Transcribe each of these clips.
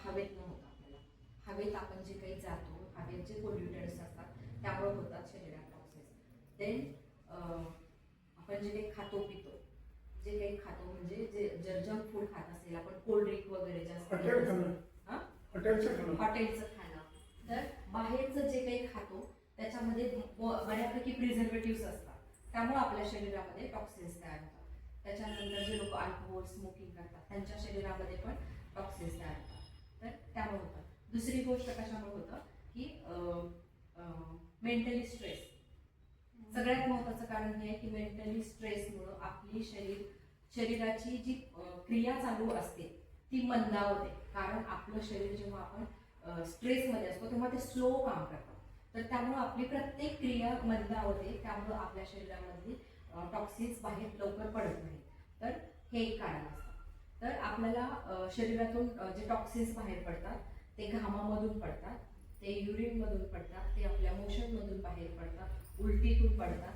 हवेतनं होतं आपल्याला. हवेत आपण जे काही जातो, हवेत जे पोल्युटंट्स असतात त्यामुळे होतात शरीरात टॉक्सिन्स. देन आपण जे काही खातो पितो, जे काही खातो म्हणजे जे जंक फूड खात असेल आपण, कोल्ड्रिंक वगैरे जास्त, हॉटेलचं खाणं, तर बाहेरचं जे काही खातो त्याच्यामध्ये बऱ्यापैकी प्रिझर्वेटिव्स असतात, त्यामुळे आपल्या शरीरामध्ये टॉक्सिन्स तयार होतात. त्याच्यानंतर जे लोक अल्कोहोल स्मोकिंग करतात त्यांच्या शरीरामध्ये पण टॉक्सिन्स तयार होतात, तर त्यामुळे होतं. दुसरी गोष्ट कशामुळे होतं की मेंटली स्ट्रेस. सगळ्यात महत्त्वाचं कारण हे आहे की मेंटली स्ट्रेसमुळं आपली शरीराची जी क्रिया चालू असते ती मंदावते. कारण आपलं शरीर जेव्हा आपण स्ट्रेसमध्ये असतो तेव्हा ते स्लो काम करतं, तर त्यामुळं आपली प्रत्येक क्रिया मंदावते, त्यामुळं आपल्या शरीरामधली टॉक्सिन्स बाहेर लवकर पडत नाही. तर हे एक कारण असतं. तर आपल्याला शरीरातून जे टॉक्सिन्स बाहेर पडतात ते घामामधून पडतात, ते युरिनमधून पडतात, ते आपल्या मोशनमधून बाहेर पडतात, उलटीतून पडतात.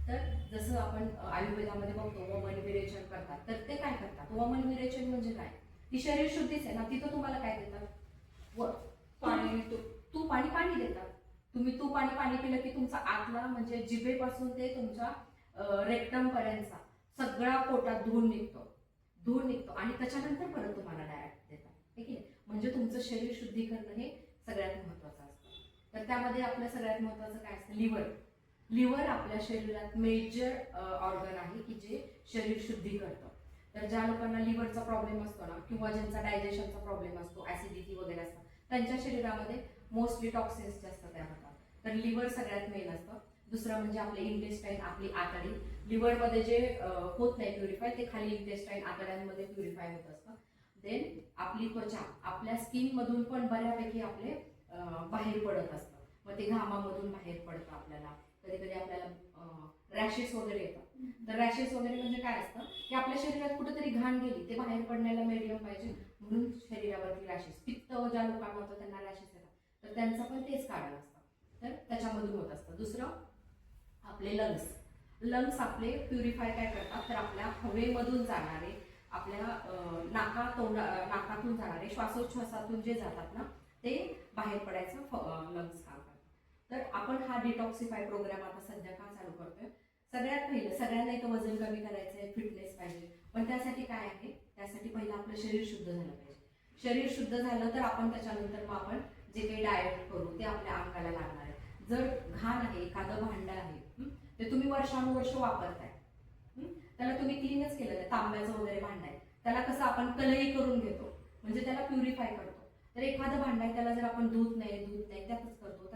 तर जसं आपण आयुर्वेदामध्ये बघतो वमन विरेचन करतात, तर ते काय करतात? वमन विरेचन म्हणजे काय? ती शरीर शुद्धीच आहे ना. तिथं तुम्हाला काय देतात? पाणी, तूप आणि पाणी देतात. तुम्ही तूप आणि पाणी पिलं की तुमचा आतला म्हणजे जिभेपासून ते तुमच्या रेक्टम पर्यंतचा सगळा पोटात धूर निघतो आणि त्याच्यानंतर परत तुम्हाला डायरेक्ट देतात, ठीक आहे. म्हणजे तुमचं शरीर शुद्धीकरण हे सगळ्यात महत्त्वाचं असतं. तर त्यामध्ये आपलं सगळ्यात महत्त्वाचं काय असतं? लिव्हर आपल्या शरीरात मेजर ऑर्गन आहे की जे शरीर शुद्धी करतं. तर ज्या लोकांना लिव्हरचा प्रॉब्लेम असतो ना, किंवा ज्यांचा डायजेशनचा प्रॉब्लेम असतो, ऍसिडिटी वगैरे असतं, त्यांच्या शरीरामध्ये मोस्टली टॉक्सिन्स जास्त तयार होतात. तर लिव्हर सगळ्यात मेन असतं. दुसरं म्हणजे आपले इंटेस्टाईन, आपली आतडी. लिव्हरमध्ये जे होत नाही प्युरिफाय ते खाली इंटेस्टाईन आतड्यांमध्ये प्युरिफाय होत असतं. देन आपली त्वचा, आपल्या स्किन मधून पण बऱ्यापैकी आपले बाहेर पडत असतं, मग ते घामामधून बाहेर पडतं आपल्याला. कधी कधी आपल्याला रॅशेस वगैरे येतात. तर रॅशेस वगैरे म्हणजे काय असतं की आपल्या शरीरात कुठेतरी घाण गेली, ते बाहेर पडण्याला मीडियम पाहिजे, म्हणून शरीरावरती रॅशेस. पित्त ज्या लोकांना होतं त्यांना रॅशेस येतात, तर त्यांचं पण तेच कारण असतं. तर त्याच्यामधून होत असतं. दुसरं आपले लंग्स आपले प्युरिफाय काय करतात? तर आपल्या हवेमधून जाणारे, आपल्या नाकातून जाणारे, श्वासोच्छ्वासातून जे जातात ना ते बाहेर पडायचं लंग्स काम करतात. तर आपण हा डिटॉक्सिफाय प्रोग्राम आता सध्या का चालू करतोय? सगळ्यात पहिलं सगळ्यांना इथं वजन कमी करायचंय, फिटनेस पाहिजे, पण त्यासाठी काय आहे? त्यासाठी पहिलं आपलं शरीर शुद्ध झालं पाहिजे. शरीर शुद्ध झालं तर आपण त्याच्यानंतर मग आपण जे काही डाएट करू ते आपल्या अंगाला लागणार आहे. जर घाण आहे, एखादं भांडं आहे, ते तुम्ही वर्षानुवर्ष वापरताय, त्याला तुम्ही क्लीनच केलं नाही, तांब्याचं वगैरे भांडं आहे, त्याला कसं आपण कलई करून घेतो, म्हणजे त्याला प्युरिफाय करतो. तर एखादं भांडं आहे त्याला जर आपण धूत नाही त्यातच करतो,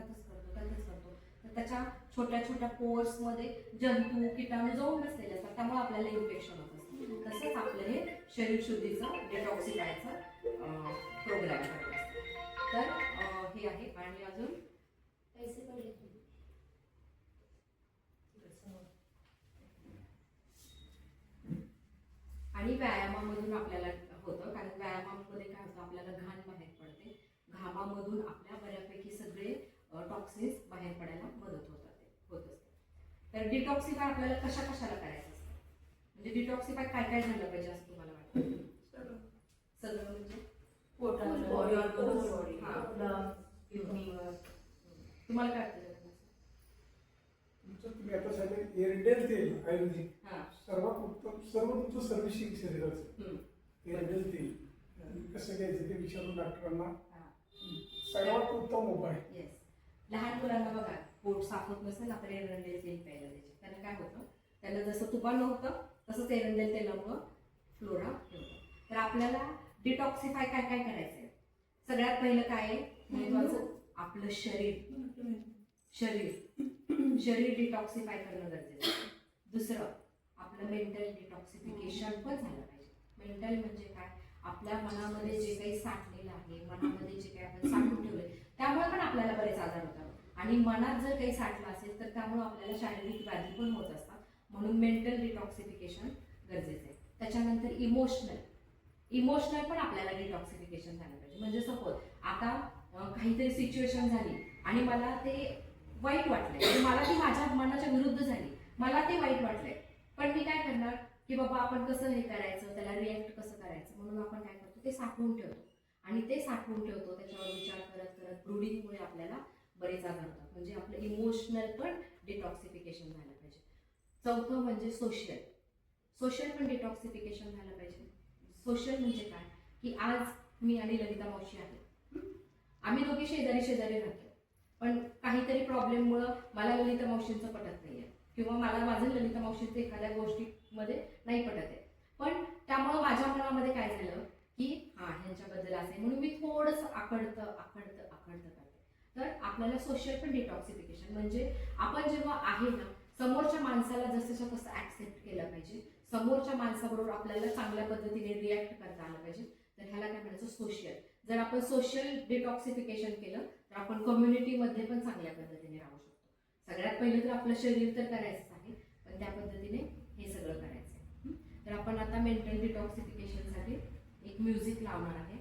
तर त्याच्या छोट्या छोट्या पोर्समध्ये जंतू किटाणू जाऊन बसलेले असतात, त्यामुळे आपल्याला इन्फेक्शन होत असतं. तसंच आपलं हे शरीर शुद्धीचं डिटॉक्सिफायचं प्रोग्राम करत असतं. तर हे आहे. आणि अजून पैसे पडले आणि व्यायामामधून आपल्याला होतं, कारण व्यायामामध्ये काय होतं? आपल्याला घाण बाहेर पडते, घामामधून आपल्या बऱ्यापैकी सगळे टॉक्सिन्स बाहेर पडायला मदत होत असते. तर डिटॉक्सिफाय आपल्याला कशाला करायचं असतं? म्हणजे डिटॉक्सिफाय काय झालं पाहिजे असं तुम्हाला वाटतं? सगळं म्हणजे तुम्हाला काय वाटतं? तुम्ही आता सांगितलं एअरटेल तेल आयुर्वेदिक सर्वात उत्तम, सर्व तुमचं सर्व्हिसिंग शरीराचं एअरटेल तेल कसं घ्यायचं ते विचारून डॉक्टरांना सर्वात उत्तम उपाय. येस. लहान मुलांना बघा, पोट साफ होत नसेल तर एरंडेल तेल प्यायला द्यायचे. त्यांना काय होतं? त्यांना जसं तुपानं होतं तसंच एरंडेल तेलामुळं फ्लोरा ठेवतं. तर आपल्याला डिटॉक्सिफाय काय करायचंय? सगळ्यात पहिलं काय आहे महत्वाचं? आपलं शरीर डिटॉक्सिफाय करणं गरजेचं आहे. दुसरं आपलं मेंटल डिटॉक्सिफिकेशन पण झालं पाहिजे. मेंटल म्हणजे काय? आपल्या मनामध्ये जे काही साठलेलं आहे, मनामध्ये जे काही आपण साठवून ठेवलंय, त्यामुळे पण आपल्याला बरेच आजार होतात. आणि मनात जर काही साठलं असेल तर त्यामुळे आपल्याला शारीरिक व्याधी पण होत असतात. म्हणून मेंटल डिटॉक्सिफिकेशन गरजेचं आहे. त्याच्यानंतर इमोशनल पण आपल्याला डिटॉक्सिफिकेशन झालं पाहिजे. म्हणजे सपोज आता काहीतरी सिच्युएशन झाली आणि मला ते वाईट वाटलंय, मला ती माझ्या मनाच्या विरुद्ध झाली, मला ते वाईट वाटलंय, पण मी काय करणार की बाबा आपण कसं हे करायचं, त्याला रिॲक्ट कसं करायचं, म्हणून आपण काय करतो? ते साठवून ठेवतो. आणि ते साठवून ठेवतो, त्याच्यावर विचार करत करत ब्रुडिंगमुळे आपल्याला बरेच आजार होतात. म्हणजे आपलं इमोशनल पण डिटॉक्सिफिकेशन झालं पाहिजे. चौथं म्हणजे सोशल पण डिटॉक्सिफिकेशन झालं पाहिजे. सोशल म्हणजे काय की आज मी आणि ललिता मावशी आहे, आम्ही दोघी शेजारी राहतो, पण काहीतरी प्रॉब्लेममुळं मला ललिता मावशींचं पटत नाहीये किंवा मला माझं ललिता मावशींचं एखाद्या गोष्टीमध्ये नाही पटत आहे, पण त्यामुळं माझ्या मनामध्ये काय झालं की ह्यांच्याबद्दल असं आहे म्हणून मी थोडंसं आकडतं करते. तर आपल्याला सोशल पण डिटॉक्सिफिकेशन म्हणजे आपण जेव्हा आहे ना, समोरच्या माणसाला जसंच्या तसं ऍक्सेप्ट केलं पाहिजे, समोरच्या माणसाबरोबर आपल्याला चांगल्या पद्धतीने रिॲक्ट करता आलं पाहिजे. तर ह्याला काय म्हणायचं, सोशल. जर आपण सोशल डिटॉक्सिफिकेशन केलं तर आपण कम्युनिटीमध्ये पण चांगल्या पद्धतीने राहू शकतो. सगळ्यात पहिलं तर आपलं शरीर तर करायचं आहे, पण त्या पद्धतीने हे सगळं करायचं आहे. तर आपण आता मेंटल डिटॉक्सिफिकेशनसाठी एक म्युझिक लावणार आहे.